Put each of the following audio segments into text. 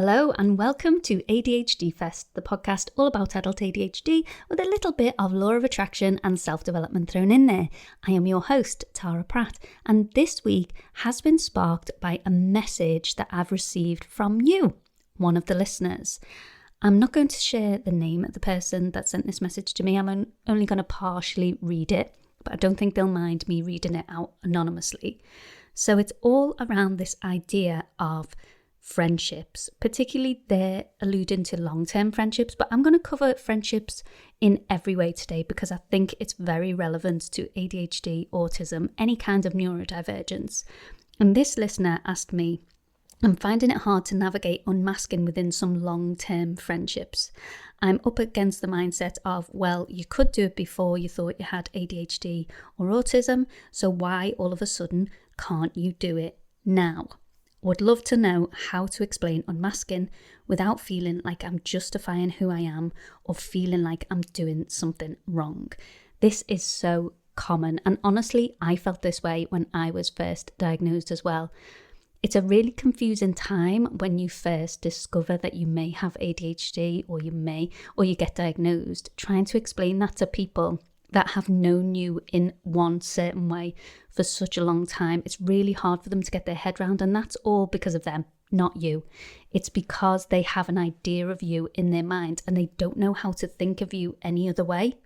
Hello and welcome to ADHD Fest, the podcast all about adult ADHD with a little bit of law of attraction and self-development thrown in there. I am your host, Tara Pratt, and this week has been sparked by a message that I've received from you, one of the listeners. I'm not going to share the name of the person that sent this message to me. I'm only going to partially read it, but I don't think they'll mind me reading it out anonymously. So it's all around this idea of friendships, particularly they're alluding to long-term friendships, but I'm going to cover friendships in every way today because I think it's very relevant to ADHD, autism, any kind of neurodivergence. And this listener asked me, I'm finding it hard to navigate unmasking within some long-term friendships. I'm up against the mindset of, well, you could do it before you thought you had ADHD or autism, so why all of a sudden can't you do it now? Would love to know how to explain unmasking without feeling like I'm justifying who I am or feeling like I'm doing something wrong. This is so common, and honestly, I felt this way when I was first diagnosed as well. It's a really confusing time when you first discover that you may have ADHD or you get diagnosed, trying to explain that to people that have known you in one certain way for such a long time. It's really hard for them to get their head around, and that's all because of them, not you. It's because they have an idea of you in their mind and they don't know how to think of you any other way.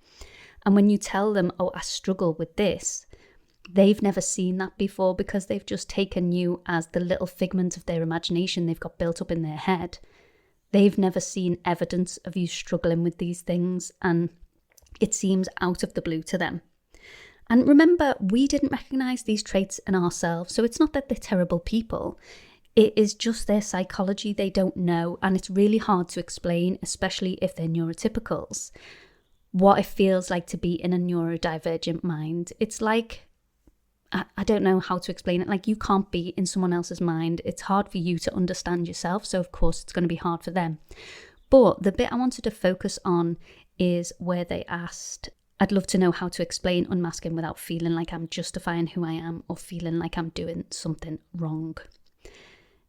And when you tell them, oh, I struggle with this, they've never seen that before because they've just taken you as the little figment of their imagination they've got built up in their head. They've never seen evidence of you struggling with these things, and it seems out of the blue to them. And remember, we didn't recognise these traits in ourselves, so it's not that they're terrible people. It is just their psychology they don't know, and it's really hard to explain, especially if they're neurotypicals, what it feels like to be in a neurodivergent mind. It's like, I don't know how to explain it, like you can't be in someone else's mind. It's hard for you to understand yourself, so of course it's going to be hard for them. But the bit I wanted to focus on is where they asked, I'd love to know how to explain unmasking without feeling like I'm justifying who I am or feeling like I'm doing something wrong.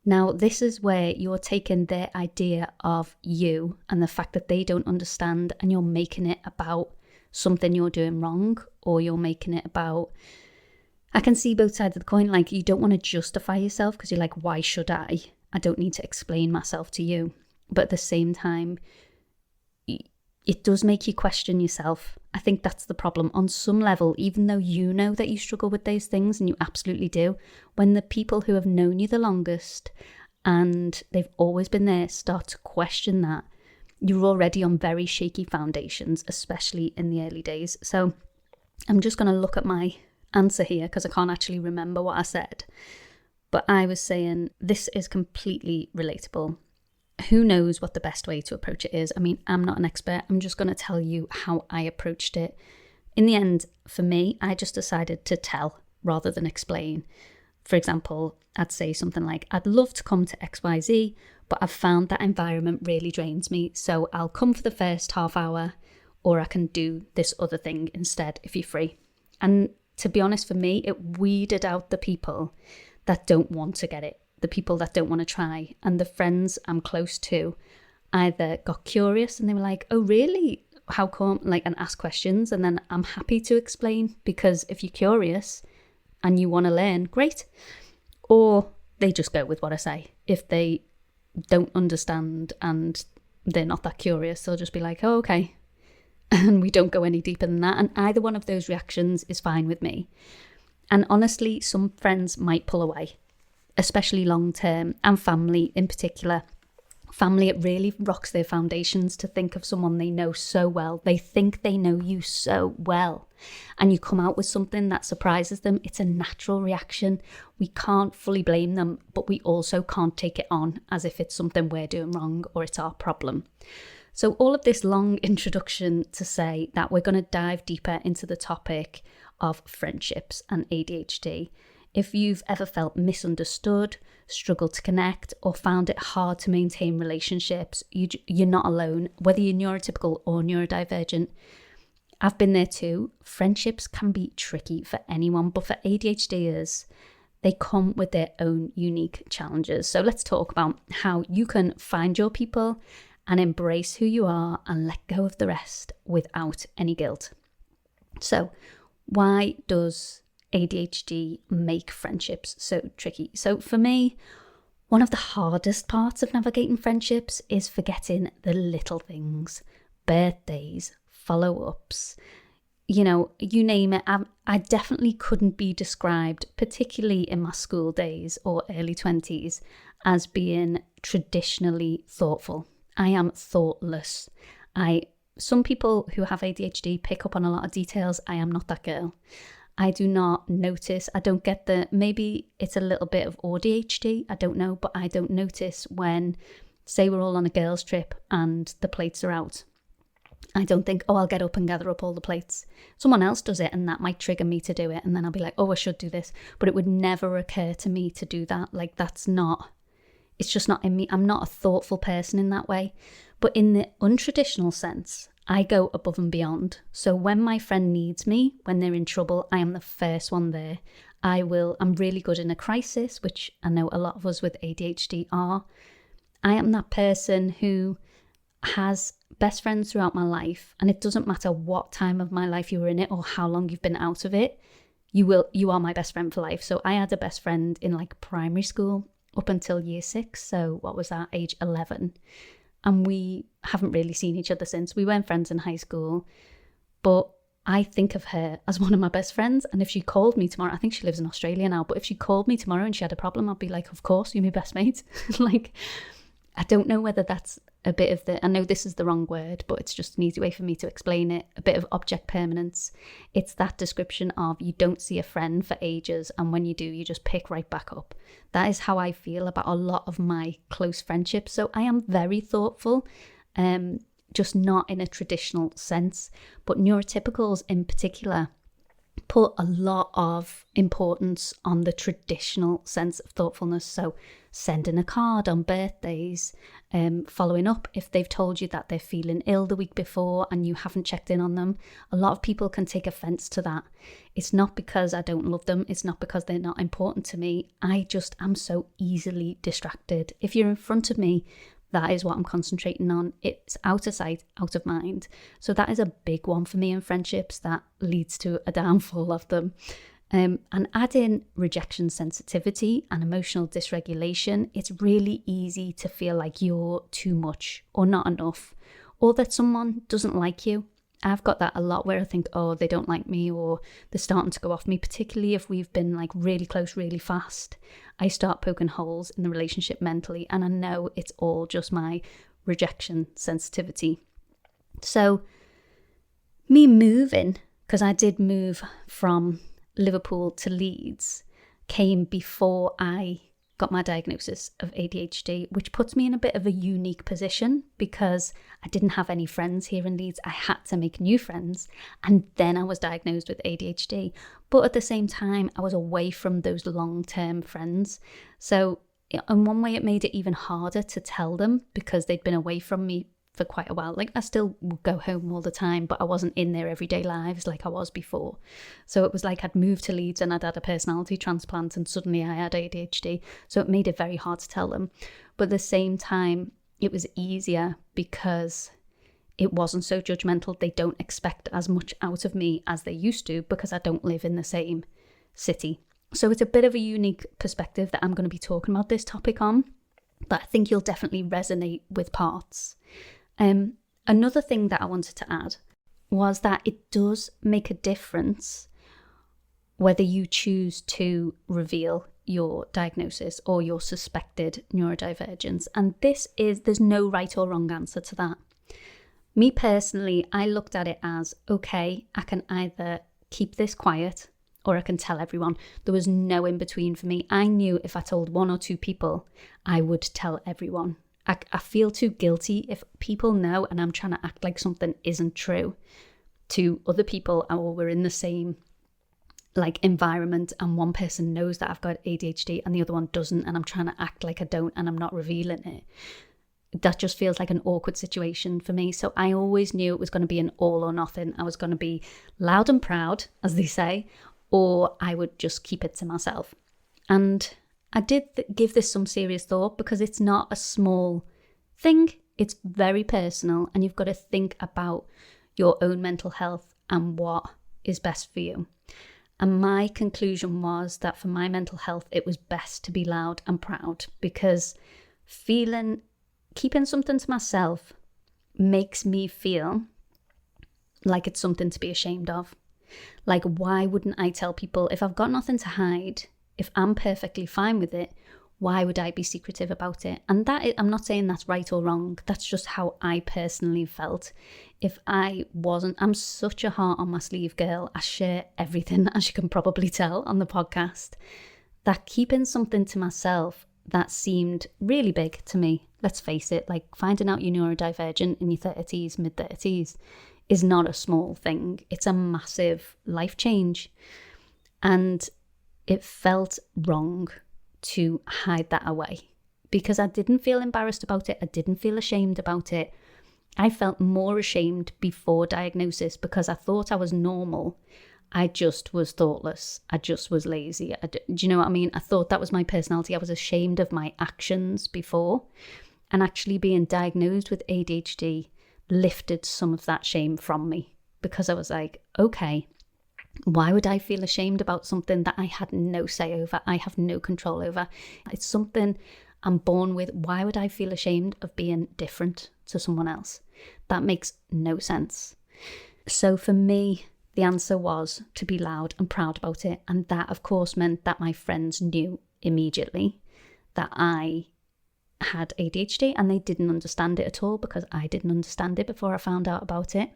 Now, this is where you're taking their idea of you and the fact that they don't understand, and you're making it about something you're doing wrong, or you're making it about, I can see both sides of the coin. Like, you don't want to justify yourself because you're like, why should I? I don't need to explain myself to you. But at the same time, it does make you question yourself. I think that's the problem. On some level, even though you know that you struggle with those things, and you absolutely do, when the people who have known you the longest and they've always been there start to question that, you're already on very shaky foundations, especially in the early days. So I'm just going to look at my answer here because I can't actually remember what I said. But I was saying this is completely relatable. Who knows what the best way to approach it is? I mean, I'm not an expert. I'm just going to tell you how I approached it. In the end, for me, I just decided to tell rather than explain. For example, I'd say something like, I'd love to come to XYZ, but I've found that environment really drains me. So I'll come for the first half hour, or I can do this other thing instead if you're free. And to be honest, for me, it weeded out the people that don't want to get it, the people that don't want to try. And the friends I'm close to either got curious and they were like, oh really, how come, like, and ask questions, and then I'm happy to explain, because if you're curious and you want to learn, great. Or they just go with what I say. If they don't understand and they're not that curious, they'll just be like, oh okay, and we don't go any deeper than that. And either one of those reactions is fine with me. And honestly, some friends might pull away, especially long term, and family in particular. Family, it really rocks their foundations to think of someone they know so well. They think they know you so well, and you come out with something that surprises them. It's a natural reaction. We can't fully blame them, but we also can't take it on as if it's something we're doing wrong or it's our problem. So all of this long introduction to say that we're going to dive deeper into the topic of friendships and ADHD. If you've ever felt misunderstood, struggled to connect, or found it hard to maintain relationships, you're not alone, whether you're neurotypical or neurodivergent. I've been there too. Friendships can be tricky for anyone, but for ADHDers, they come with their own unique challenges. So let's talk about how you can find your people and embrace who you are and let go of the rest without any guilt. So why does ADHD make friendships so tricky? So for me, one of the hardest parts of navigating friendships is forgetting the little things, birthdays, follow-ups, you name it. I definitely couldn't be described, particularly in my school days or early 20s, as being traditionally thoughtful. I am thoughtless. Some people who have ADHD pick up on a lot of details. I am not that girl. I do not notice. I don't get maybe it's a little bit of ADHD. I don't know, but I don't notice when, say we're all on a girls' trip and the plates are out. I don't think, I'll get up and gather up all the plates. Someone else does it and that might trigger me to do it. And then I'll be like, I should do this. But it would never occur to me to do that. Like it's just not in me. I'm not a thoughtful person in that way. But in the untraditional sense, I go above and beyond. So when my friend needs me, when they're in trouble, I am the first one there. I'm really good in a crisis, which I know a lot of us with ADHD are. I am that person who has best friends throughout my life, and it doesn't matter what time of my life you were in it or how long you've been out of it, you are my best friend for life. So I had a best friend in like primary school up until year 6. So what was that, age 11? And we haven't really seen each other since. We weren't friends in high school, but I think of her as one of my best friends. And if she called me tomorrow, I think she lives in Australia now, but if she called me tomorrow and she had a problem, I'd be like, of course, you're my best mate. Like, I don't know whether that's a bit of I know this is the wrong word, but it's just an easy way for me to explain it, a bit of object permanence. It's that description of you don't see a friend for ages, and when you do, you just pick right back up. That is how I feel about a lot of my close friendships. So I am very thoughtful, just not in a traditional sense, but neurotypicals in particular put a lot of importance on the traditional sense of thoughtfulness. So sending a card on birthdays, following up if they've told you that they're feeling ill the week before and you haven't checked in on them. A lot of people can take offense to that. It's not because I don't love them. It's not because they're not important to me. I just am so easily distracted. If you're in front of me, that is what I'm concentrating on. It's out of sight, out of mind. So that is a big one for me in friendships that leads to a downfall of them. And add in rejection sensitivity and emotional dysregulation. It's really easy to feel like you're too much or not enough, or that someone doesn't like you. I've got that a lot where I think, they don't like me, or they're starting to go off me, particularly if we've been like really close really fast. I start poking holes in the relationship mentally, and I know it's all just my rejection sensitivity. So me moving, because I did move from Liverpool to Leeds, came before I got my diagnosis of ADHD, which puts me in a bit of a unique position because I didn't have any friends here in Leeds. I had to make new friends, and then I was diagnosed with ADHD. But at the same time, I was away from those long-term friends. So in one way, it made it even harder to tell them because they'd been away from me for quite a while. Like, I still would go home all the time, but I wasn't in their everyday lives like I was before. So it was like I'd moved to Leeds and I'd had a personality transplant and suddenly I had ADHD. So it made it very hard to tell them. But at the same time, it was easier because it wasn't so judgmental. They don't expect as much out of me as they used to because I don't live in the same city. So it's a bit of a unique perspective that I'm going to be talking about this topic on, but I think you'll definitely resonate with parts. Another thing that I wanted to add was that it does make a difference whether you choose to reveal your diagnosis or your suspected neurodivergence. And there's no right or wrong answer to that. Me personally, I looked at it as, okay, I can either keep this quiet or I can tell everyone. There was no in between for me. I knew if I told 1 or 2 people, I would tell everyone. I feel too guilty if people know and I'm trying to act like something isn't true to other people, or we're in the same like environment and one person knows that I've got ADHD and the other one doesn't, and I'm trying to act like I don't and I'm not revealing it. That just feels like an awkward situation for me. So I always knew it was going to be an all or nothing. I was going to be loud and proud, as they say, or I would just keep it to myself. And I did give this some serious thought because it's not a small thing. It's very personal, and you've got to think about your own mental health and what is best for you. And my conclusion was that for my mental health, it was best to be loud and proud, because keeping something to myself makes me feel like it's something to be ashamed of. Like, why wouldn't I tell people if I've got nothing to hide? If I'm perfectly fine with it, why would I be secretive about it? And I'm not saying that's right or wrong. That's just how I personally felt. If I wasn't, I'm such a heart on my sleeve girl. I share everything, as you can probably tell on the podcast. That keeping something to myself, that seemed really big to me. Let's face it, like finding out you're neurodivergent in your 30s, mid-30s, is not a small thing. It's a massive life change. And it felt wrong to hide that away, because I didn't feel embarrassed about it. I didn't feel ashamed about it. I felt more ashamed before diagnosis because I thought I was normal. I just was thoughtless. I just was lazy. Do you know what I mean? I thought that was my personality. I was ashamed of my actions before. And actually being diagnosed with ADHD lifted some of that shame from me, because I was like, okay, why would I feel ashamed about something that I had no say over? I have no control over. It's something I'm born with. Why would I feel ashamed of being different to someone else? That makes no sense. So for me, the answer was to be loud and proud about it. And that, of course, meant that my friends knew immediately that I had ADHD, and they didn't understand it at all because I didn't understand it before I found out about it.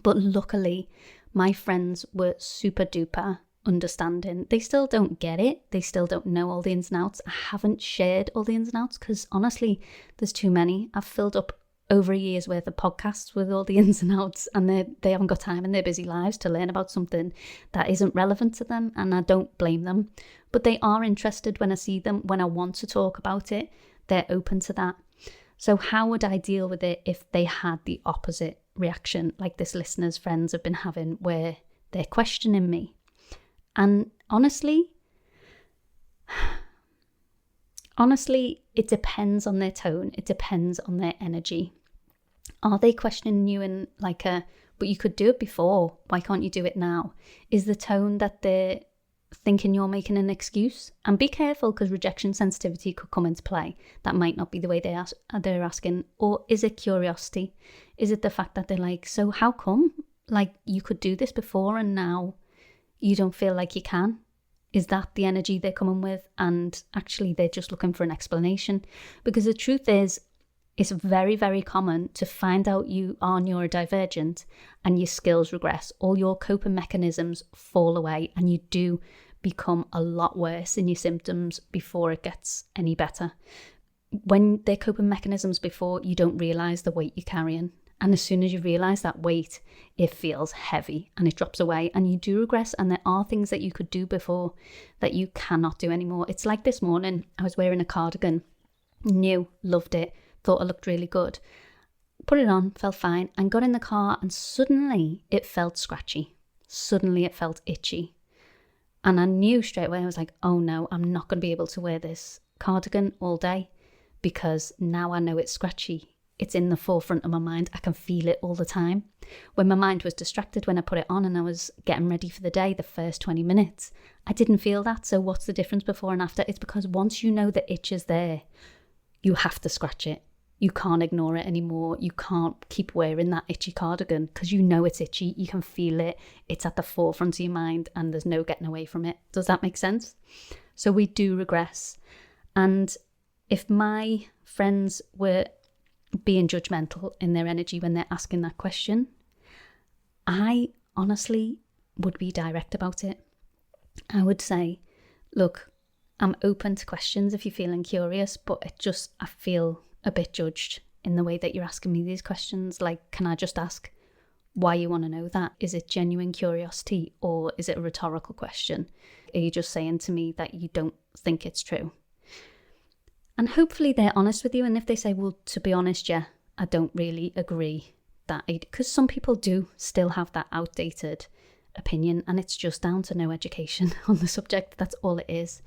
But luckily, my friends were super duper understanding. They still don't get it. They still don't know all the ins and outs. I haven't shared all the ins and outs because honestly, there's too many. I've filled up over a year's worth of podcasts with all the ins and outs, and they haven't got time in their busy lives to learn about something that isn't relevant to them, and I don't blame them. But they are interested when I see them, when I want to talk about it. They're open to that. So how would I deal with it if they had the opposite reaction, like this listener's friends have been having, where they're questioning me? And honestly, it depends on their tone. It depends on their energy. Are they questioning you in like but you could do it before, why can't you do it now? Is the tone that they're thinking you're making an excuse? And be careful, because rejection sensitivity could come into play. That might not be the way they're asking. Or is it curiosity? Is it the fact that they're like, so how come? Like, you could do this before and now you don't feel like you can? Is that the energy they're coming with? And actually they're just looking for an explanation. Because the truth is, it's very, very common to find out you are neurodivergent and your skills regress. All your coping mechanisms fall away, and you do become a lot worse in your symptoms before it gets any better. When they're coping mechanisms before, you don't realise the weight you're carrying. And as soon as you realise that weight, it feels heavy and it drops away, and you do regress. And there are things that you could do before that you cannot do anymore. It's like this morning, I was wearing a cardigan, new, loved it, thought it looked really good, put it on, felt fine, and got in the car, and suddenly it felt scratchy. Suddenly it felt itchy. And I knew straight away, I was like, oh no, I'm not going to be able to wear this cardigan all day, because now I know it's scratchy. It's in the forefront of my mind. I can feel it all the time. When my mind was distracted when I put it on and I was getting ready for the day, the first 20 minutes, I didn't feel that. So what's the difference before and after? It's because once you know the itch is there, you have to scratch it. You can't ignore it anymore. You can't keep wearing that itchy cardigan because you know it's itchy. You can feel it. It's at the forefront of your mind and there's no getting away from it. Does that make sense? So we do regress. And if my friends were being judgmental in their energy when they're asking that question, I honestly would be direct about it. I would say, look, I'm open to questions if you're feeling curious, but I feel a bit judged in the way that you're asking me these questions. Like, can I just ask why you want to know that? Is it genuine curiosity or is it a rhetorical question? Are you just saying to me that you don't think it's true? And hopefully they're honest with you. And if they say, well, to be honest, yeah, I don't really agree that, because some people do still have that outdated opinion, and it's just down to no education on the subject. That's all it is.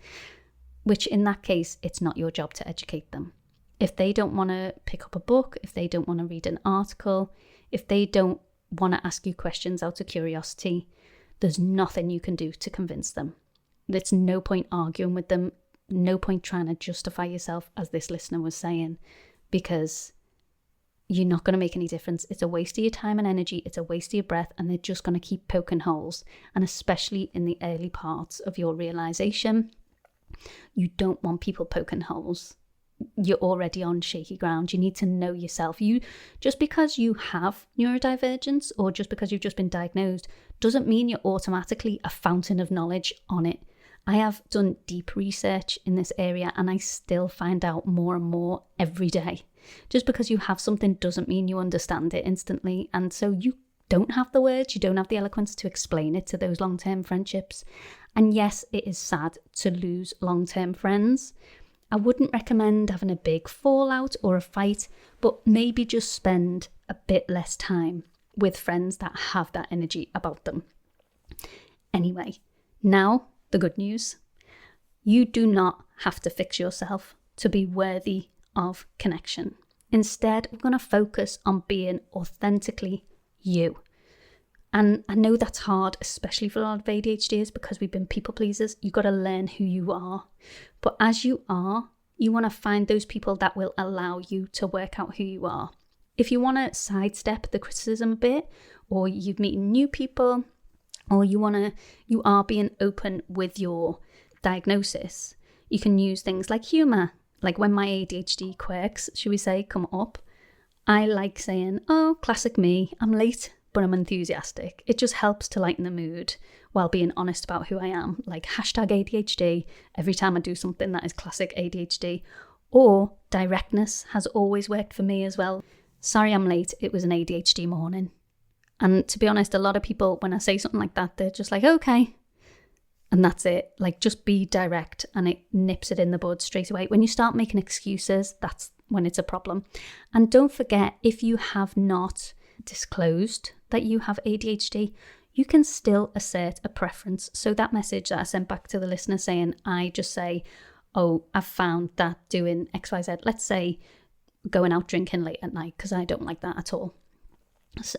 Which in that case, it's not your job to educate them. If they don't want to pick up a book, if they don't want to read an article, if they don't want to ask you questions out of curiosity, there's nothing you can do to convince them. There's no point arguing with them, no point trying to justify yourself, as this listener was saying, because you're not going to make any difference. It's a waste of your time and energy, it's a waste of your breath, and they're just going to keep poking holes. And especially in the early parts of your realization, you don't want people poking holes. You're already on shaky ground. You need to know yourself. Just because you have neurodivergence or just because you've just been diagnosed doesn't mean you're automatically a fountain of knowledge on it. I have done deep research in this area and I still find out more and more every day. Just because you have something doesn't mean you understand it instantly. And so you don't have the words, you don't have the eloquence to explain it to those long-term friendships. And yes, it is sad to lose long-term friends. I wouldn't recommend having a big fallout or a fight, but maybe just spend a bit less time with friends that have that energy about them. Anyway, now the good news. You do not have to fix yourself to be worthy of connection. Instead, we're going to focus on being authentically you. And I know that's hard, especially for a lot of ADHDers, because we've been people pleasers. You've got to learn who you are. But as you are, you want to find those people that will allow you to work out who you are. If you want to sidestep the criticism a bit, or you're meeting new people, or you are being open with your diagnosis, you can use things like humor. Like when my ADHD quirks, should we say, come up, I like saying, oh, classic me, I'm late, but I'm enthusiastic. It just helps to lighten the mood while being honest about who I am. Like #ADHD every time I do something that is classic ADHD. Or directness has always worked for me as well. Sorry I'm late, it was an ADHD morning. And to be honest, a lot of people, when I say something like that, they're just like, okay. And that's it. Like, just be direct and it nips it in the bud straight away. When you start making excuses, that's when it's a problem. And don't forget, if you have not disclosed that you have ADHD, you can still assert a preference. So that message that I sent back to the listener saying, I just say, oh, I've found that doing XYZ, let's say going out drinking late at night, because I don't like that at all.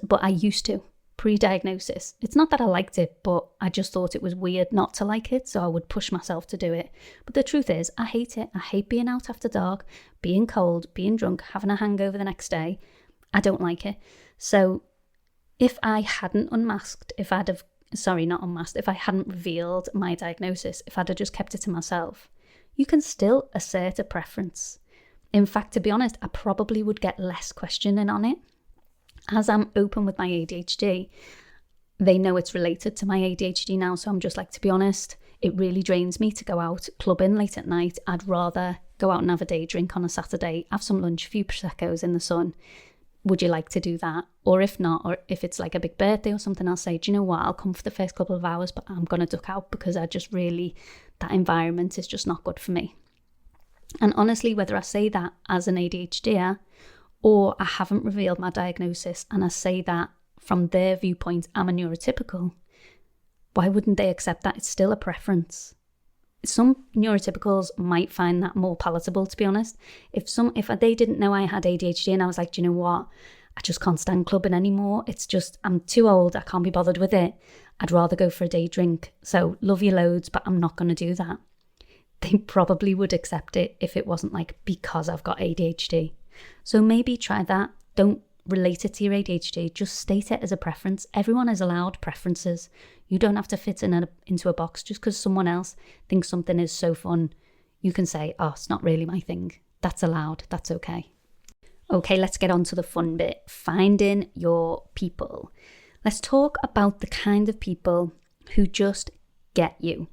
But I used to, pre-diagnosis. It's not that I liked it, but I just thought it was weird not to like it, so I would push myself to do it. But the truth is, I hate it. I hate being out after dark, being cold, being drunk, having a hangover the next day. I don't like it. So if I hadn't unmasked, if I hadn't revealed my diagnosis, if I'd have just kept it to myself, you can still assert a preference. In fact, to be honest, I probably would get less questioning on it. As I'm open with my ADHD, they know it's related to my ADHD now, so I'm just like, to be honest, it really drains me to go out clubbing late at night. I'd rather go out and have a day drink on a Saturday, have some lunch, a few Prosecco's in the sun. Would you like to do that? Or if not, or if it's like a big birthday or something, I'll say, do you know what, I'll come for the first couple of hours, but I'm going to duck out because that environment is just not good for me. And honestly, whether I say that as an ADHDer or I haven't revealed my diagnosis and I say that from their viewpoint, I'm a neurotypical, why wouldn't they accept that? It's still a preference. Some neurotypicals might find that more palatable, to be honest. If they didn't know I had ADHD and I was like, do you know what? I just can't stand clubbing anymore. It's just, I'm too old. I can't be bothered with it. I'd rather go for a day drink. So love you loads, but I'm not going to do that. They probably would accept it if it wasn't like because I've got ADHD. So maybe try that. Don't relate it to your ADHD. Just state it as a preference. Everyone is allowed preferences. You don't have to fit into a box just because someone else thinks something is so fun. You can say, oh, it's not really my thing. That's allowed. That's okay. Okay, let's get on to the fun bit. Finding your people. Let's talk about the kind of people who just get you.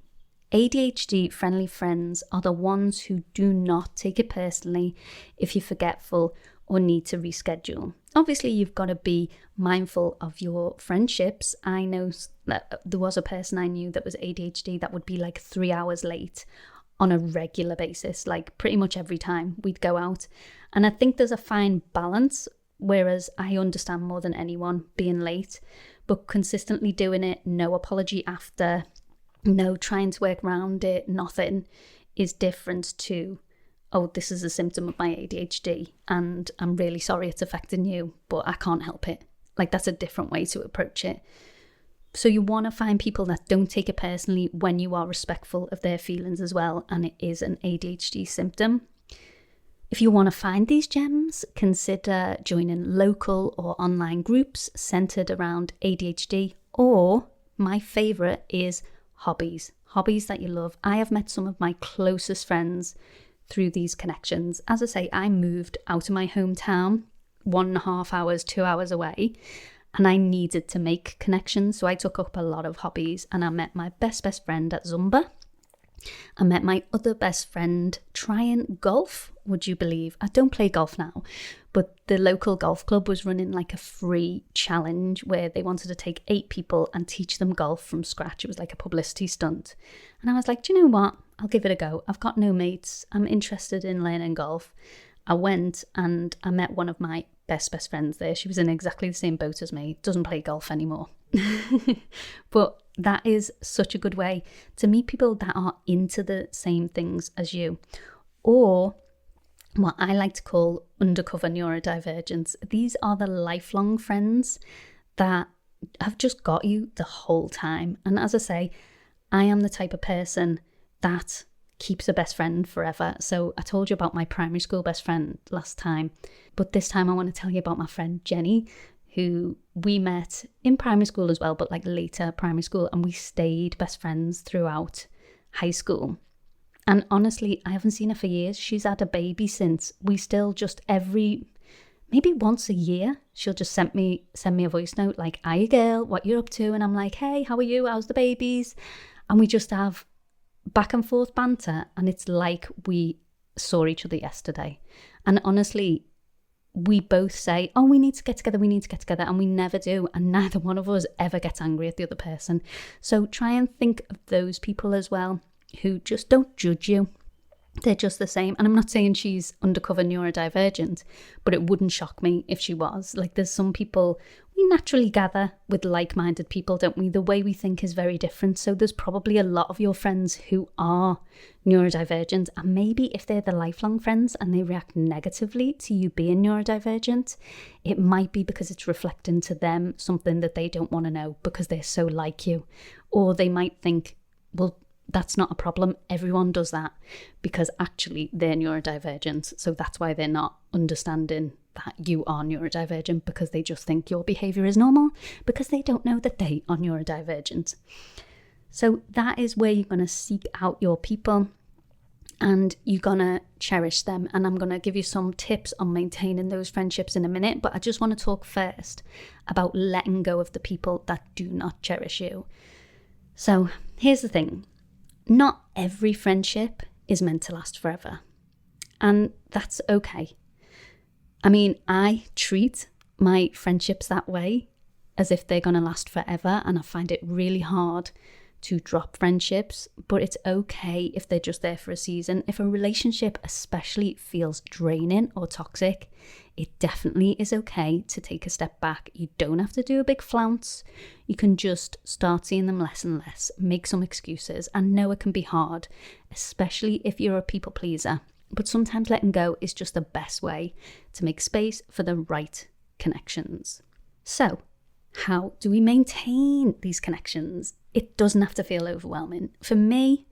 ADHD-friendly friends are the ones who do not take it personally if you're forgetful or need to reschedule. Obviously, you've got to be mindful of your friendships. I know that there was a person I knew that was ADHD that would be like 3 hours late on a regular basis, like pretty much every time we'd go out. And I think there's a fine balance whereas I understand more than anyone being late, but consistently doing it, no apology after, no trying to work around it, nothing, is different to, oh, this is a symptom of my ADHD and I'm really sorry it's affecting you, but I can't help it. Like, that's a different way to approach it. So you want to find people that don't take it personally when you are respectful of their feelings as well, and it is an ADHD symptom. If you want to find these gems, consider joining local or online groups centered around ADHD, or my favorite is hobbies that you love. I have met some of my closest friends through these connections. As I say, I moved out of my hometown 1.5 hours, 2 hours away, and I needed to make connections. So I took up a lot of hobbies, and I met my best friend at Zumba. I met my other best friend trying golf. Would you believe? I don't play golf now, but the local golf club was running like a free challenge where they wanted to take 8 people and teach them golf from scratch. It was like a publicity stunt. And I was like, do you know what? I'll give it a go. I've got no mates. I'm interested in learning golf. I went and I met one of my best friends there. She was in exactly the same boat as me. Doesn't play golf anymore. But that is such a good way to meet people that are into the same things as you, or what I like to call undercover neurodivergents. These are the lifelong friends that have just got you the whole time. And as I say, I am the type of person that keeps a best friend forever. So I told you about my primary school best friend last time, but this time I want to tell you about my friend Jenny, who we met in primary school as well, but like later primary school, and we stayed best friends throughout high school. And honestly, I haven't seen her for years. She's had a baby since. We still just maybe once a year, she'll just send me a voice note like, "Hiya girl, what you up to?" And I'm like, "Hey, how are you? How's the babies?" And we just have back and forth banter, and it's like we saw each other yesterday. And honestly, we both say, "Oh, we need to get together, and we never do, and neither one of us ever gets angry at the other person. So try and think of those people as well who just don't judge you. They're just the same. And I'm not saying she's undercover neurodivergent, but it wouldn't shock me if she was. Like, there's some people, we naturally gather with like-minded people, don't we? The way we think is very different. So there's probably a lot of your friends who are neurodivergent, and maybe if they're the lifelong friends and they react negatively to you being neurodivergent, it might be because it's reflecting to them something that they don't want to know because they're so like you. Or they might think, well, that's not a problem. Everyone does that, because actually they're neurodivergent. So that's why they're not understanding that you are neurodivergent, because they just think your behavior is normal because they don't know that they are neurodivergent. So that is where you're going to seek out your people and you're going to cherish them. And I'm going to give you some tips on maintaining those friendships in a minute, but I just want to talk first about letting go of the people that do not cherish you. So here's the thing. Not every friendship is meant to last forever, and that's okay. I mean, I treat my friendships that way, as if they're going to last forever, and I find it really hard to drop friendships, but it's okay if they're just there for a season. If a relationship especially feels draining or toxic, it definitely is okay to take a step back. You don't have to do a big flounce. You can just start seeing them less and less, make some excuses, and know it can be hard, especially if you're a people pleaser. But sometimes letting go is just the best way to make space for the right connections. So, how do we maintain these connections? It doesn't have to feel overwhelming. For me,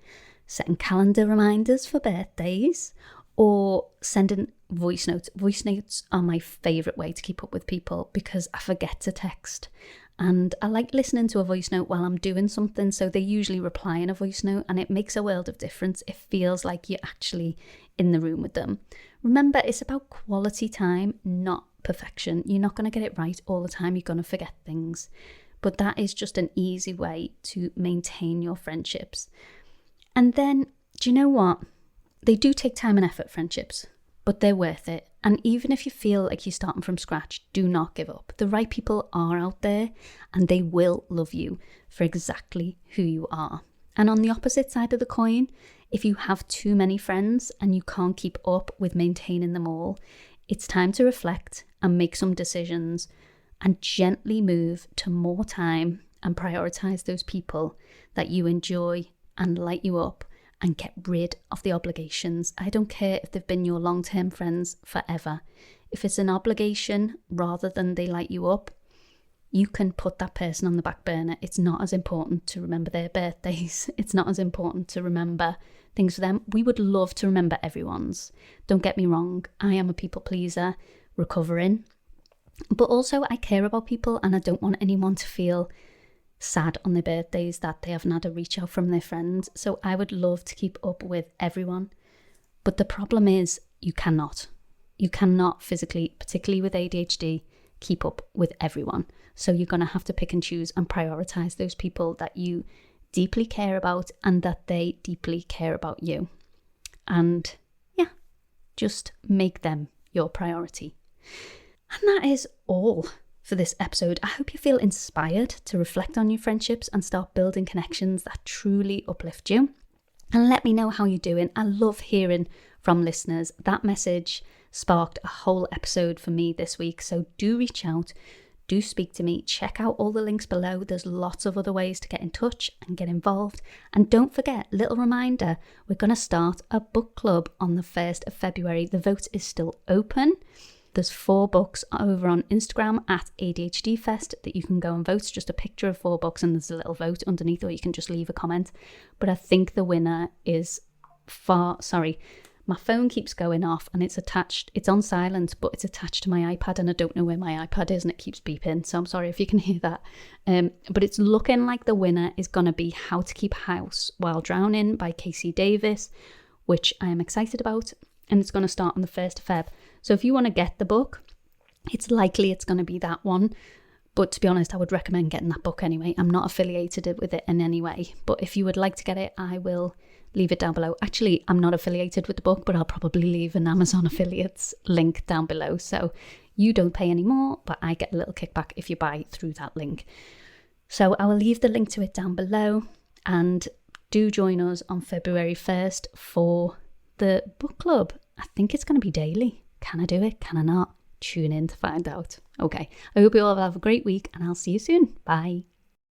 setting calendar reminders for birthdays or sending voice notes. Voice notes are my favourite way to keep up with people because I forget to text. And I like listening to a voice note while I'm doing something, so they usually reply in a voice note, and it makes a world of difference. It feels like you're actually in the room with them. Remember, it's about quality time, not perfection. You're not going to get it right all the time. You're going to forget things. But that is just an easy way to maintain your friendships. And then, do you know what? They do take time and effort, friendships, but they're worth it. And even if you feel like you're starting from scratch, do not give up. The right people are out there, and they will love you for exactly who you are. And on the opposite side of the coin, if you have too many friends and you can't keep up with maintaining them all, It's time to reflect and make some decisions and gently move to more time and prioritize those people that you enjoy and light you up, and get rid of the obligations. I don't care if they've been your long-term friends forever. If it's an obligation rather than they light you up, you can put that person on the back burner. It's not as important to remember their birthdays. It's not as important to remember things for them. We would love to remember everyone's. Don't get me wrong. I am a people pleaser, recovering. But also I care about people, and I don't want anyone to feel sad on their birthdays that they haven't had a reach out from their friends. So I would love to keep up with everyone. But the problem is you cannot physically, particularly with ADHD, keep up with everyone. So you're going to have to pick and choose and prioritize those people that you deeply care about and that they deeply care about you. And yeah, just make them your priority. And that is all for this episode. I hope you feel inspired to reflect on your friendships and start building connections that truly uplift you. And let me know how you're doing. I love hearing from listeners. That message sparked a whole episode for me this week. So do reach out, do speak to me. Check out all the links below. There's lots of other ways to get in touch and get involved. And don't forget, little reminder, we're going to start a book club on the 1st of February. The vote is still open. There's 4 books over on Instagram at ADHD-fest that you can go and vote. It's just a picture of 4 books and there's a little vote underneath, or you can just leave a comment. But I think the winner is my phone keeps going off and it's on silent, but it's attached to my iPad and I don't know where my iPad is and it keeps beeping. So I'm sorry if you can hear that. But it's looking like the winner is going to be How to Keep House While Drowning by Casey Davis, which I am excited about. And it's going to start on the 1st of Feb. So if you want to get the book, it's likely it's going to be that one. But to be honest, I would recommend getting that book anyway. I'm not affiliated with it in any way. But if you would like to get it, I will leave it down below. Actually, I'm not affiliated with the book, but I'll probably leave an Amazon affiliates link down below. So you don't pay any more, but I get a little kickback if you buy through that link. So I will leave the link to it down below. And do join us on February 1st for the book club. I think it's going to be daily. Can I do it? Can I not? Tune in to find out. Okay, I hope you all have a great week and I'll see you soon. Bye.